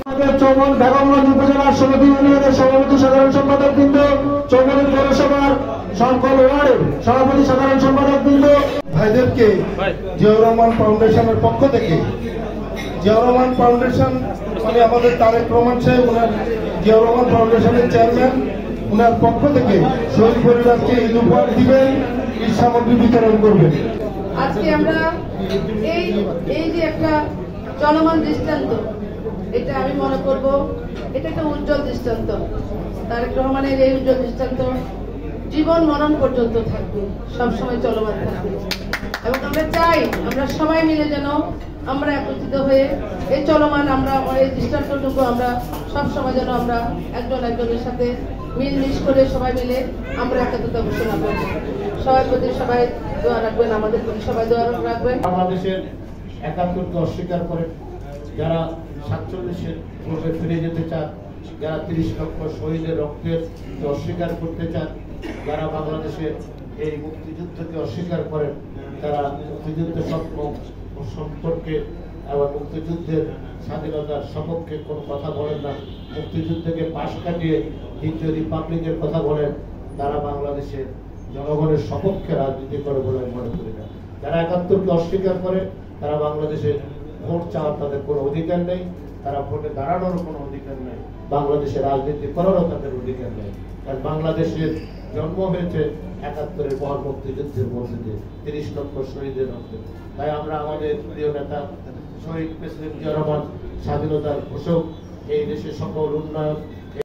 চৌমন বেগমগঞ্জ উপজেলার সমিতি ইউনিয়নের সভাপতি সাধারণ সম্পাদক বৃন্দ, চৌমনি পৌরসভার সকল ওয়ার্ডের সভাপতি সাধারণ সম্পাদক বৃন্দ, ভাইদেরকে জিয়াউর রহমান ফাউন্ডেশনের পক্ষ থেকে, জিয়াউর রহমান ফাউন্ডেশন মানে আমাদের তারেক রহমান সাহেব, ওনার জিয়াউর রহমান ফাউন্ডেশনের চেয়ারম্যান, ওনার পক্ষ থেকে শহীদ পরিবারকে ঈদ উপহার দিবেন, ঈদ সামগ্রী বিতরণ করবেন। আজকে আমরা এই যে একটা চলমান দৃষ্টান্ত, এটা আমি মনে করব এটা একটা উজ্জ্বল দৃষ্টান্ত। তারেক রহমানের এই উজ্জ্বল দৃষ্টান্ত জীবন মরণ পর্যন্ত থাকবে, সবসময় চলমান থাকবে। এবং আমরা চাই আমরা সবাই মিলে যেন আমরা একত্রিত হয়ে এই চলমান আমরা এই দৃষ্টান্তটুকু আমরা সবসময় যেন আমরা একজনের সাথে মিলমিশ করে সবাই মিলে আমরা একত্রতা ঘোষণা করব। সবার প্রতি সবাই দোয়া রাখবেন, আমাদের প্রতি সবাই দোয়া রাখবেন। বাংলাদেশের ৭১কে অস্বীকার করে, যারা ৪৭-এর পূর্বে ফিরে যেতে চান, যারা ৩০ লক্ষ শহীদের রক্তের অস্বীকার করতে চান, যারা বাংলাদেশের এই মুক্তিযুদ্ধকে অস্বীকার করেন, তারা মুক্তিযুদ্ধের স্বপ্ন সম্পর্কে এবং মুক্তিযুদ্ধের স্বাধীনতার সপক্ষে কোনো কথা বলেন না, মুক্তিযুদ্ধকে পাশ কাটিয়ে দ্বিতীয় রিপাবলিকের কথা বলেন, তারা বাংলাদেশের জনগণের সপক্ষে রাজনীতি করে বলে আমি মনে করি না। যারা ৭১কে অস্বীকার করে, তারা বাংলাদেশের ভোট চাওয়ার তাদের কোনো অধিকার নেই, তারা ভোটে দাঁড়ানোর কোনো অধিকার নেই, বাংলাদেশে রাজনীতি করারও তাদের অধিকার নেই। কারণ বাংলাদেশের জন্ম হয়েছে ৭১-এর মহান মুক্তিযুদ্ধের মধ্যে দিয়ে ৩০ লক্ষ শহীদের রক্তে। তাই আমরা আমাদের প্রিয় নেতা শহীদ প্রেসিডেন্ট জিয়াউর রহমান, স্বাধীনতার ঘোষক, এই দেশের সকল উন্নয়ন